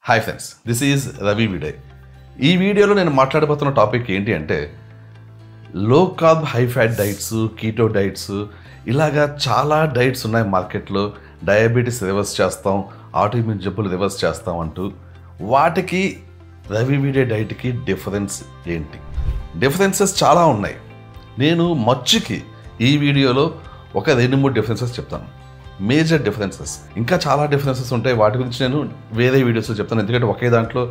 Hi friends, this is Ravi Viday. ఈ వీడియోలో నేను మాట్లాడబోతున్న టాపిక్ ఏంటి అంటే low carb high fat diets, keto diets, ఇలాగా చాలా డైట్స్ ఉన్నాయి మార్కెట్లో. డయాబెటీస్ రివర్స్ చేస్తాం, ఆటోఇమ్యూన్ జబ్బులు రివర్స్ చేస్తాం అంటూ వాటికి రవి విడయ్ డైట్కి డిఫరెన్స్ ఏంటి? డిఫరెన్సెస్ చాలా ఉన్నాయి. నేను మచ్చుకి ఈ వీడియోలో ఒక 2-3 డిఫరెన్సెస్ చెప్తాను. మేజర్ డిఫరెన్సెస్, ఇంకా చాలా డిఫరెన్సెస్ ఉంటాయి. వాటి గురించి నేను వేరే వీడియోస్లో చెప్తాను, ఎందుకంటే ఒకే దాంట్లో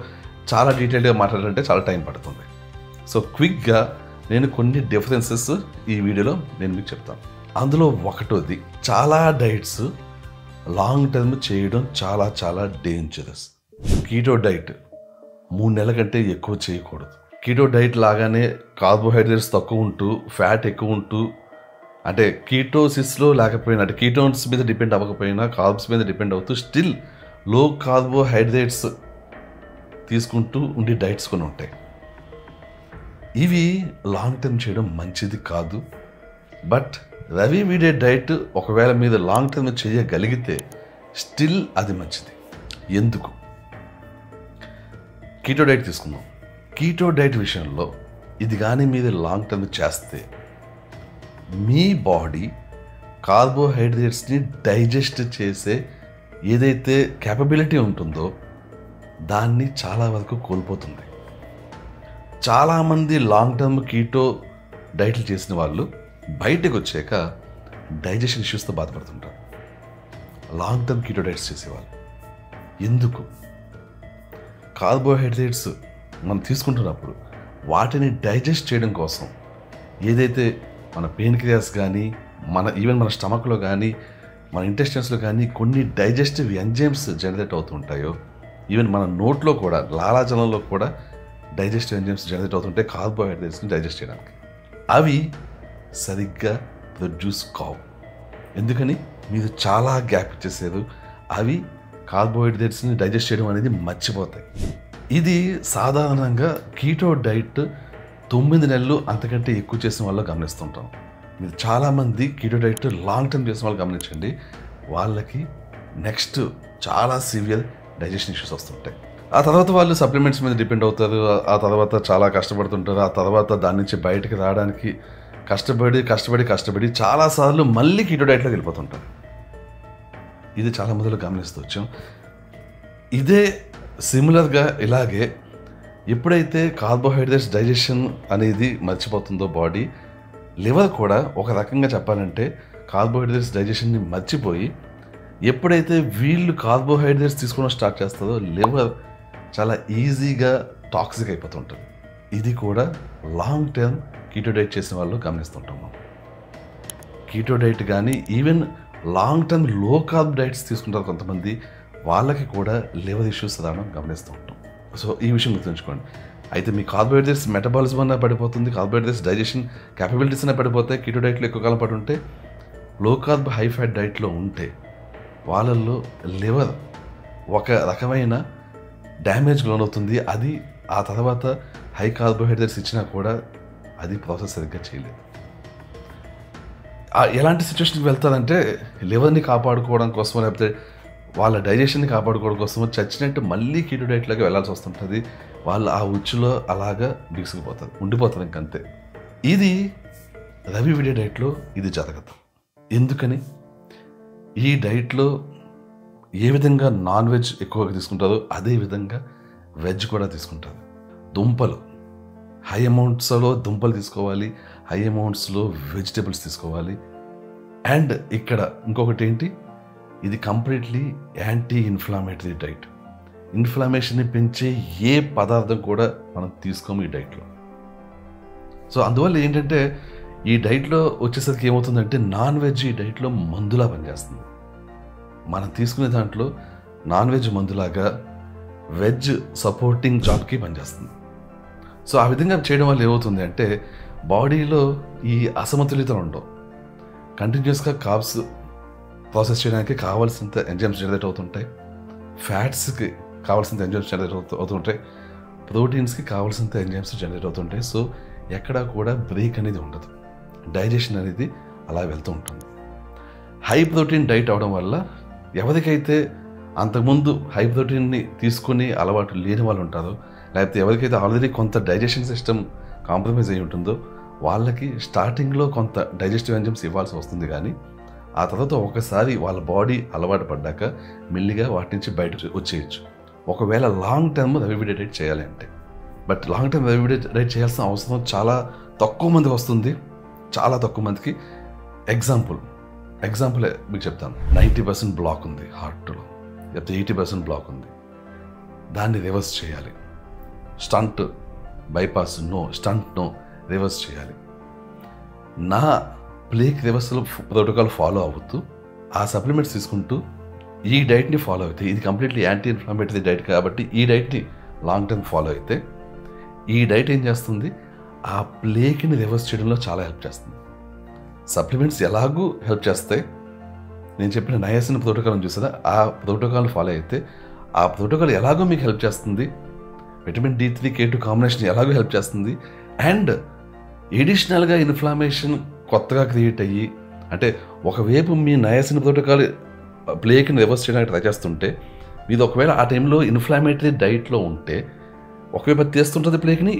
చాలా డీటెయిల్గా మాట్లాడాలంటే చాలా టైం పడుతుంది. సో క్విక్గా నేను కొన్ని డిఫరెన్సెస్ ఈ వీడియోలో నేను మీకు చెప్తాను. అందులో ఒకటోది, చాలా డైట్స్ లాంగ్ టర్మ్ చేయడం చాలా చాలా డేంజరస్. కీటో డైట్ 3 నెలల కంటే ఎక్కువ చేయకూడదు. కీటో డైట్ లాగానే కార్బోహైడ్రేట్స్ తక్కువ ఉంటూ ఫ్యాట్ ఎక్కువ ఉంటూ, అంటే కీటోసిస్లో లేకపోయినా, అంటే కీటోన్స్ మీద డిపెండ్ అవ్వకపోయినా కార్బ్స్ మీద డిపెండ్ అవుతూ స్టిల్ లో కార్బోహైడ్రేట్స్ తీసుకుంటూ ఉండే డైట్స్ కొన్ని ఉంటాయి. ఇవి లాంగ్ టర్మ్ చేయడం మంచిది కాదు. బట్ రవి విడయ్ డైట్ ఒకవేళ మీరు లాంగ్ టర్మ్ చేయగలిగితే స్టిల్ అది మంచిది. ఎందుకు? కీటో డైట్ తీసుకుందాం. కీటో డైట్ విషయంలో ఇది కానీ మీరు లాంగ్ టర్మ్ చేస్తే మీ బాడీ కార్బోహైడ్రేట్స్ని డైజెస్ట్ చేసే ఏదైతే క్యాపబిలిటీ ఉంటుందో దాన్ని చాలా వరకు కోల్పోతుంది. చాలామంది లాంగ్ టర్మ్ కీటో డైట్లు చేసిన వాళ్ళు బయటకు వచ్చాక డైజెషన్ ఇష్యూస్తో బాధపడుతుంటారు. లాంగ్ టర్మ్ కీటో డైట్స్ చేసేవాళ్ళు ఎందుకు? కార్బోహైడ్రేట్స్ మనం తీసుకుంటున్నప్పుడు వాటిని డైజెస్ట్ చేయడం కోసం ఏదైతే మన పెయిన్క్రియాస్ కానీ, ఈవెన్ మన స్టమక్లో కానీ, మన ఇంటెస్టైన్స్లో కానీ కొన్ని డైజెస్టివ్ ఎంజైమ్స్ జనరేట్ అవుతుంటాయో, ఈవెన్ మన నోట్లో కూడా, లాలాజలంలో కూడా డైజెస్టివ్ ఎంజైమ్స్ జనరేట్ అవుతుంటాయి కార్బోహైడ్రేట్స్ని డైజెస్ట్ చేయడానికి. అవి సరిగ్గా ప్రొడ్యూస్ కావు. ఎందుకని? మీరు చాలా గ్యాప్ ఇచ్చేసారు. అవి కార్బోహైడ్రేట్స్ని డైజెస్ట్ చేయడం అనేది మర్చిపోతాయి. ఇది సాధారణంగా కీటో డైట్ 9 నెలలు అంతకంటే ఎక్కువ చేసిన వాళ్ళు గమనిస్తుంటాం. మీరు చాలామంది కీటో డైట్ లాంగ్ టర్మ్ చేసిన వాళ్ళు గమనించండి, వాళ్ళకి నెక్స్ట్ చాలా సివియర్ డైజెషన్ ఇష్యూస్ వస్తుంటాయి. ఆ తర్వాత వాళ్ళు సప్లిమెంట్స్ మీద డిపెండ్ అవుతారు. ఆ తర్వాత చాలా కష్టపడుతుంటారు. ఆ తర్వాత దాని నుంచి బయటకు రావడానికి కష్టపడి చాలాసార్లు మళ్ళీ కీటో డైట్లోకి వెళ్ళిపోతుంటారు. ఇది చాలా మందిలో గమనిస్తూ వచ్చాం. ఇదే సిమిలర్గా ఇలాగే ఎప్పుడైతే కార్బోహైడ్రేట్స్ డైజెషన్ అనేది మర్చిపోతుందో బాడీ, లివర్ కూడా ఒక రకంగా చెప్పాలంటే కార్బోహైడ్రేట్స్ డైజెషన్ని మర్చిపోయి ఎప్పుడైతే వీళ్ళు కార్బోహైడ్రేట్స్ తీసుకోవడం స్టార్ట్ చేస్తుందో లివర్ చాలా ఈజీగా టాక్సిక్ అయిపోతుంటుంది. ఇది కూడా లాంగ్ టర్మ్ కీటో డైట్ చేసిన వాళ్ళు గమనిస్తుంటాము. కీటో డైట్ కానీ ఈవెన్ లాంగ్ టర్మ్ లో కార్బ్ డైట్స్ తీసుకుంటారు కొంతమంది, వాళ్ళకి కూడా లివర్ ఇష్యూస్ రావడం గమనిస్తూ ఉంటాం. సో ఈ విషయం గుర్తుంచుకోండి. అయితే మీ కార్బోహైడ్రేట్స్ మెటబాలిజం అన్నా పడిపోతుంది, కార్బోహైడ్రేట్స్ డైజెషన్ క్యాపబిలిటీస్ అన్నా పడిపోతాయి. కీటో డైట్లో ఎక్కువ కాలం పడి ఉంటే, లో కార్బ్ హై ఫ్యాట్ డైట్లో ఉంటే వాళ్ళల్లో లివర్ ఒక రకమైన డ్యామేజ్ లోనవుతుంది. అది ఆ తర్వాత హై కార్బోహైడ్రేట్స్ ఇచ్చినా కూడా అది ప్రాసెస్ సరిగ్గా చేయలేదు. ఎలాంటి సిచ్యువేషన్కి వెళ్తారంటే లివర్ని కాపాడుకోవడం కోసమో లేకపోతే వాళ్ళ డైజెషన్ని కాపాడుకోవడం కోసమో చచ్చినట్టు మళ్ళీ కీటో డైట్లోకి వెళ్ళాల్సి వస్తుంటుంది. వాళ్ళు ఆ ఉచ్చులో అలాగా బిగుసుకుపోతారు, ఉండిపోతారు ఇంకంతే. ఇది రవి విడయ్ డైట్లో ఇది జరగదు. ఎందుకని? ఈ డైట్లో ఏ విధంగా నాన్ వెజ్ ఎక్కువగా తీసుకుంటారో అదే విధంగా వెజ్ కూడా తీసుకుంటారు. దుంపలు హై అమౌంట్స్లో దుంపలు తీసుకోవాలి, హై అమౌంట్స్లో వెజిటేబుల్స్ తీసుకోవాలి. అండ్ ఇక్కడ ఇంకొకటి ఏంటి, ఇది కంప్లీట్లీ యాంటీ ఇన్ఫ్లామేటరీ డైట్. ఇన్ఫ్లమేషన్ని పెంచే ఏ పదార్థం కూడా మనం తీసుకోము ఈ డైట్లో. సో అందువల్ల ఏంటంటే ఈ డైట్లో వచ్చేసరికి ఏమవుతుందంటే నాన్ వెజ్ ఈ డైట్లో మందులా పనిచేస్తుంది. మనం తీసుకునే దాంట్లో నాన్ వెజ్ మందులాగా వెజ్ సపోర్టింగ్ జాబ్కి పనిచేస్తుంది. సో ఆ విధంగా చేయడం వల్ల ఏమవుతుంది అంటే బాడీలో ఈ అసమతుల్యతలు ఉండవు. కంటిన్యూస్గా కార్బ్స్ ప్రాసెస్ చేయడానికి కావాల్సినంత ఎంజైమ్స్ జనరేట్ అవుతుంటాయి, ఫ్యాట్స్కి కావాల్సినంత ఎంజైమ్స్ జనరేట్ అవుతుంటాయి, ప్రోటీన్స్కి కావాల్సినంత ఎంజైమ్స్ జనరేట్ అవుతుంటాయి. సో ఎక్కడా కూడా బ్రేక్ అనేది ఉండదు, డైజెషన్ అనేది అలా వెళ్తూ ఉంటుంది. హై ప్రోటీన్ డైట్ అవడం వల్ల ఎవరికైతే అంతకుముందు హై ప్రోటీన్ని తీసుకుని అలవాటు లేని వాళ్ళు ఉంటారో, లేకపోతే ఎవరికైతే ఆల్రెడీ కొంత డైజెషన్ సిస్టమ్ కాంప్రమైజ్ అయి ఉంటుందో వాళ్ళకి స్టార్టింగ్లో కొంత డైజెస్టివ్ ఎంజైమ్స్ ఇవ్వాల్సి వస్తుంది. కానీ ఆ తర్వాత ఒకసారి వాళ్ళ బాడీ అలవాటు పడ్డాక మెల్లిగా వాటి నుంచి బయట వచ్చేయచ్చు, ఒకవేళ లాంగ్ టర్మ్ రెవివిడే డైట్ చేయాలి అంటే. బట్ లాంగ్ టర్మ్ రెవివిడే డైట్ చేయాల్సిన అవసరం చాలా తక్కువ మందికి వస్తుంది, చాలా తక్కువ మందికి. ఎగ్జాంపుల్ మీకు చెప్తాను. 90% బ్లాక్ ఉంది హార్ట్లో, లేకపోతే 80% బ్లాక్ ఉంది, దాన్ని రివర్స్ చేయాలి. స్టంట్ బైపాస్ నో రివర్స్ చేయాలి. నా ప్లేక్ రివర్సల్ ప్రోటోకాల్ ఫాలో అవుతూ ఆ సప్లిమెంట్స్ తీసుకుంటూ ఈ డైట్ని ఫాలో అయితే, ఇది కంప్లీట్లీ యాంటీ ఇన్ఫ్లమేటరీ డైట్ కాబట్టి ఈ డైట్ని లాంగ్ టర్మ్ ఫాలో అయితే ఈ డైట్ ఏం చేస్తుంది, ఆ ప్లేక్ని రివర్స్ చేయడంలో చాలా హెల్ప్ చేస్తుంది. సప్లిమెంట్స్ ఎలాగూ హెల్ప్ చేస్తాయి. నేను చెప్పిన నయాసిన్ ప్రోటోకాల్ చూసారా, ఆ ప్రోటోకాల్ ఫాలో అయితే ఆ ప్రోటోకాల్ ఎలాగో మీకు హెల్ప్ చేస్తుంది. విటమిన్ D3 K2 కాంబినేషన్ ఎలాగో హెల్ప్ చేస్తుంది. అండ్ ఎడిషనల్గా ఇన్ఫ్లమేషన్ కొత్తగా క్రియేట్ అయ్యి, అంటే ఒకవైపు మీ నయాసిన్ ప్రోటోకాల్ ప్లేక్ని రివర్స్ చేయడానికి ట్రై చేస్తుంటే, ఇది ఒకవేళ ఆ టైంలో ఇన్ఫ్లమేటరీ డైట్లో ఉంటే ఒకవైపు తీస్తుంటుంది ప్లేక్ని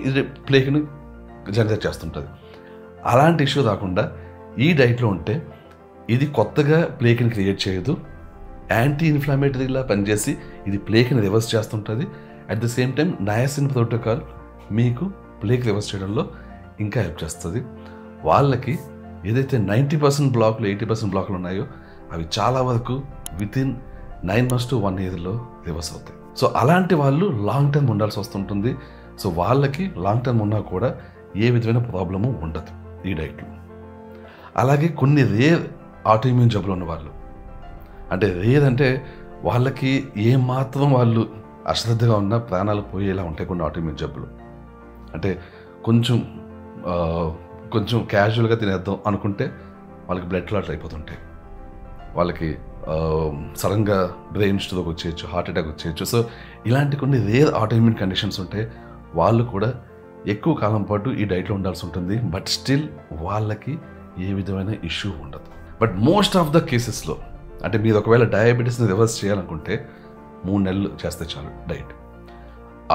జనరేట్ చేస్తుంటుంది. అలాంటి ఇష్యూ రాకుండా ఈ డైట్లో ఉంటే ఇది కొత్తగా ప్లేక్ని క్రియేట్ చేయదు, యాంటీ ఇన్ఫ్లమేటరీలా పనిచేసి ఇది ప్లేక్ని రివర్స్ చేస్తుంటుంది. At the same time niacin protocol మీకు ప్లేక్ రివర్స్ చేయడంలో ఇంకా హెల్ప్ చేస్తుంది. వాళ్ళకి ఏదైతే 90% బ్లాక్లు 80% బ్లాక్లు ఉన్నాయో అవి చాలా వరకు వితిన్ 9 months to 1 yearలో రివర్స్ అవుతాయి. సో అలాంటి వాళ్ళు లాంగ్ టర్మ్ ఉండాల్సి వస్తుంటుంది. సో వాళ్ళకి లాంగ్ టర్మ్ ఉన్నా కూడా ఏ విధమైన ప్రాబ్లము ఉండదు ఈ డైట్లో. అలాగే కొన్ని రేర్ ఆటోఇమ్యూన్ జబ్బులు ఉన్న వాళ్ళు, అంటే రేర్ అంటే వాళ్ళకి ఏమాత్రం వాళ్ళు అశ్రద్ధగా ఉన్న ప్రాణాలు పోయేలా ఉంటాయి కొన్ని ఆటోఇమ్యూన్ జబ్బులు. అంటే కొంచెం క్యాజువల్గా తినేద్దాం అనుకుంటే వాళ్ళకి బ్లడ్ క్లాట్ అయిపోతుంటాయి, వాళ్ళకి సడన్గా బ్రెయిన్ స్ట్రోక్ వచ్చేయచ్చు, హార్ట్ అటాక్ వచ్చేయచ్చు. సో ఇలాంటి కొన్ని రేర్ ఆటోఇమ్యూన్ కండిషన్స్ ఉంటాయి. వాళ్ళు కూడా ఎక్కువ కాలం పాటు ఈ డైట్లో ఉండాల్సి ఉంటుంది. బట్ స్టిల్ వాళ్ళకి ఏ విధమైన ఇష్యూ ఉండదు. బట్ మోస్ట్ ఆఫ్ ద కేసెస్లో, అంటే మీరు ఒకవేళ డయాబెటీస్ని రివర్స్ చేయాలనుకుంటే 3 నెలలు చేస్తే చాలు డైట్.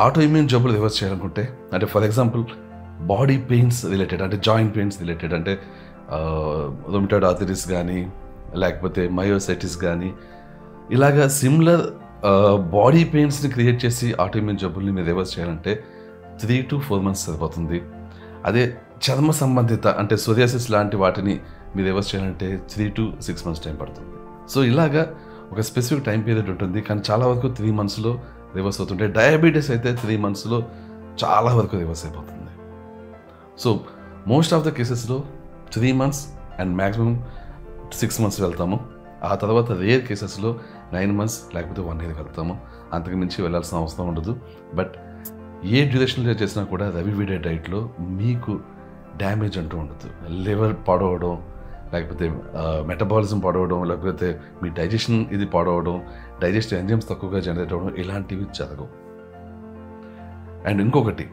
ఆటోఇమ్యూన్ జబ్బులు రివర్స్ చేయాలనుకుంటే, అంటే for example body pains related, అంటే జాయింట్ పెయిన్స్ రిలేటెడ్, అంటే రొమటాయిడ్ ఆర్థరైటిస్ కానీ లేకపోతే మయోసైటిస్ కానీ ఇలాగా సిమిలర్ బాడీ పెయిన్స్ని క్రియేట్ చేసి ఆటోఇమ్యూన్ జబ్బుల్ని మీరు రివర్స్ చేయాలంటే 3 to 4 months సరిపోతుంది. అదే చర్మ సంబంధిత, అంటే సోరియాసిస్ లాంటి వాటిని మీరు రివర్స్ చేయాలంటే 3 to 6 months టైం పడుతుంది. సో ఇలాగా ఒక స్పెసిఫిక్ టైం పీరియడ్ ఉంటుంది, కానీ చాలా వరకు 3 monthsలో రివర్స్ అవుతుంటే, డయాబెటీస్ అయితే 3 monthsలో చాలా వరకు రివర్స్ అయిపోతుంది. సో మోస్ట్ ఆఫ్ ద కేసెస్లో 3 months అండ్ మ్యాక్సిమం 6 months వెళ్తాము. ఆ తర్వాత రేర్ కేసెస్లో 9 months లేకపోతే 1 year వెళ్తాము. అంతకు మించి వెళ్ళాల్సిన అవసరం ఉండదు. బట్ ఏ డ్యూరేషన్లో చేసినా కూడా రెవివిడే డైట్లో మీకు డ్యామేజ్ అంటూ ఉండదు. లివర్ పాడవడం, లేకపోతే మెటబాలిజం పాడవడం, లేకపోతే మీ డైజెషన్ ఇది పాడవడం, డైజెస్టివ్ ఎంజైమ్స్ తక్కువగా జనరేట్ అవ్వడం, ఇలాంటివి జరగవు. అండ్ ఇంకొకటి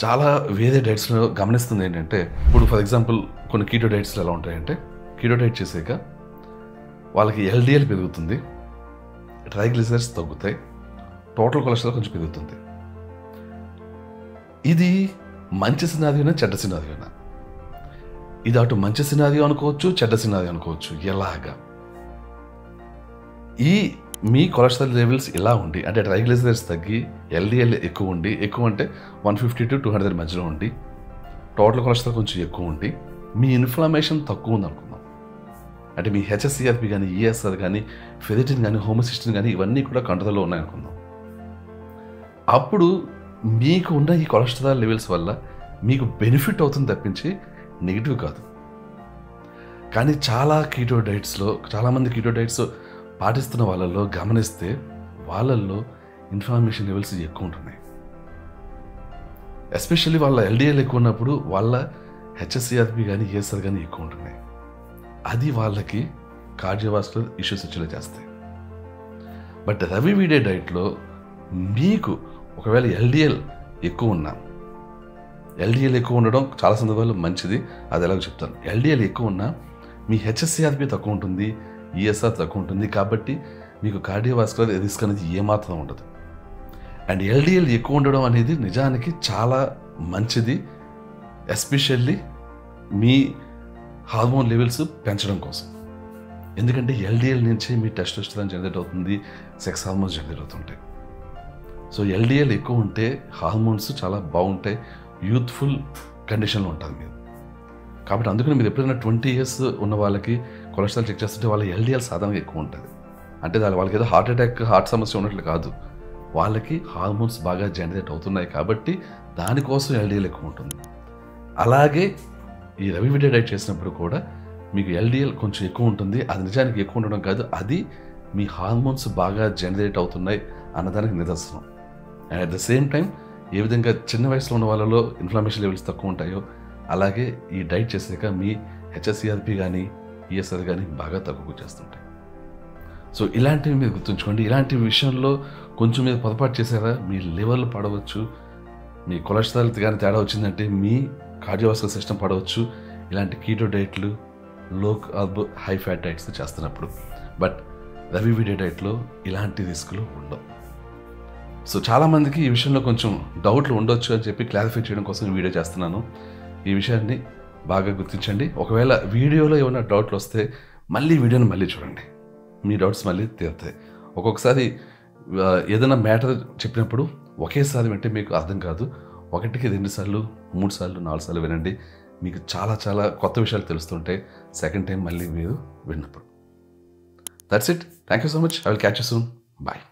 చాలా వేరే డైట్స్లో గమనిస్తుంది ఏంటంటే, ఇప్పుడు ఫర్ ఎగ్జాంపుల్ కొన్ని కీటో డైట్స్లో ఎలా ఉంటాయంటే, కీటో డైట్ చేసాక వాళ్ళకి LDL పెరుగుతుంది, ట్రైగ్లిసరైడ్స్ తగ్గుతాయి, టోటల్ కొలెస్ట్రాల్ కొంచెం పెరుగుతుంది. ఇది మంచి సినారియోనా చెడ్డ సినారియోనా? ఇది అటు మంచి సినారియో అనుకోవచ్చు, చెడ్డ సినారియో అనుకోవచ్చు. ఎలాగా మీ కొలెస్ట్రాల్ లెవెల్స్ ఇలా ఉండి, అంటే ట్రైగ్లిసరైడ్స్ తగ్గి LDL ఎక్కువ ఉండి, ఎక్కువ అంటే 150 to 200 మధ్యలో ఉండి, టోటల్ కొలెస్ట్రాల్ కొంచెం ఎక్కువ ఉండి, మీ ఇన్ఫ్లమేషన్ తక్కువ ఉంది అనుకుందాం. అంటే మీ HSCRP కానీ, ESR కానీ, ఫెరిటిన్ కానీ, హోమోసిస్టిన్ కానీ ఇవన్నీ కూడా కంట్రోల్లో ఉన్నాయనుకుందాం. అప్పుడు మీకు ఉన్న ఈ కొలెస్ట్రాల్ లెవెల్స్ వల్ల మీకు బెనిఫిట్ అవుతుంది తప్పించి నెగిటివ్ కాదు. కానీ చాలామంది కీటో డైట్స్ పాటిస్తున్న వాళ్ళల్లో గమనిస్తే వాళ్ళల్లో ఇన్ఫ్లమేషన్ లెవెల్స్ ఎక్కువ ఉంటున్నాయి. ఎస్పెషల్లీ వాళ్ళ LDL ఎక్కువ ఉన్నప్పుడు వాళ్ళ HSCRP కానీ, ESR కానీ ఎక్కువ ఉంటున్నాయి. అది వాళ్ళకి కార్డియోవాస్కులర్ ఇష్యూస్ వచ్చేలా చేస్తాయి. బట్ రెవివిడే డైట్లో మీకు ఒకవేళ LDL ఎక్కువ ఉండడం చాలా సందర్భాల్లో మంచిది, అది ఎలాగో చెప్తాను. LDL ఎక్కువ ఉన్నా మీ HSCRP తక్కువ ఉంటుంది, ESR తక్కువ ఉంటుంది. కాబట్టి మీకు కార్డియోవాస్కులర్ రిస్క్ అనేది ఏమాత్రం ఉండదు. అండ్ ఎల్డిఎల్ ఎక్కువ ఉండడం అనేది నిజానికి చాలా మంచిది, ఎస్పెషల్లీ మీ హార్మోన్ లెవెల్స్ పెంచడం కోసం. ఎందుకంటే ఎల్డిఎల్ నుంచి మీ టెస్టోస్టెరాన్ జనరేట్ అవుతుంది, సెక్స్ హార్మోన్స్ జనరేట్ అవుతుంటాయి. సో ఎల్డిఎల్ ఎక్కువ ఉంటే హార్మోన్స్ చాలా బాగుంటాయి, యూత్ఫుల్ కండిషన్లో ఉంటుంది మీరు. కాబట్టి అందుకని మీరు ఎప్పుడైనా 20 years ఉన్న వాళ్ళకి కొలెస్ట్రాల్ చెక్ చేస్తుంటే వాళ్ళ ఎల్డిఎల్ సాధారణంగా ఎక్కువ ఉంటుంది. అంటే వాళ్ళకి ఏదో హార్ట్ అటాక్, హార్ట్ సమస్య ఉన్నట్లు కాదు, వాళ్ళకి హార్మోన్స్ బాగా జనరేట్ అవుతున్నాయి కాబట్టి దానికోసం ఎల్డిఎల్ ఎక్కువ ఉంటుంది. అలాగే ఈ రవి విడే డైట్ చేసినప్పుడు కూడా మీకు ఎల్డిఎల్ కొంచెం ఎక్కువ ఉంటుంది. అది నిజానికి ఎక్కువ ఉండడం కాదు, అది మీ హార్మోన్స్ బాగా జనరేట్ అవుతున్నాయి అన్నదానికి నిదర్శనం. And at the same time ఏ విధంగా చిన్న వయసులో ఉన్న వాళ్ళలో ఇన్ఫ్లమేషన్ లెవెల్స్ తక్కువ ఉంటాయో అలాగే ఈ డైట్ చేసాక మీ హెచ్ఎస్సిఆర్పి కానీ ఈఎస్ఆర్ కానీ బాగా తక్కువ చేస్తుంటాయి. సో ఇలాంటివి మీరు గుర్తుంచుకోండి. ఇలాంటి విషయంలో కొంచెం మీరు పొరపాటు చేశారా మీ లివర్లు పడవచ్చు, మీ కొలెస్ట్రాల్ కానీ తేడా వచ్చిందంటే మీ కార్డియోవాస్కులర్ సిస్టమ్ పడవచ్చు ఇలాంటి కీటో డైట్లు, low carb high fat diets చేస్తున్నప్పుడు. బట్ రవి విడే డైట్లో ఇలాంటి రిస్కులు ఉండవు. సో చాలామందికి ఈ విషయంలో కొంచెం డౌట్లు ఉండొచ్చు అని చెప్పి క్లారిఫై చేయడం కోసం ఈ వీడియో చేస్తున్నాను. ఈ విషయాన్ని బాగా గుర్తించండి. ఒకవేళ వీడియోలో ఏమైనా డౌట్లు వస్తే వీడియోని మళ్ళీ చూడండి, మీ డౌట్స్ మళ్ళీ తీరుతాయి. ఒక్కొక్కసారి ఏదైనా మ్యాటర్ చెప్పినప్పుడు ఒకేసారి వింటే మీకు అర్థం కాదు, 1కి 2 సార్లు 3 సార్లు 4 సార్లు వినండి, మీకు చాలా చాలా కొత్త విషయాలు తెలుస్తుంటాయి సెకండ్ టైం మళ్ళీ మీరు విన్నప్పుడు. That's it. Thank you so much. I will catch you soon. Bye.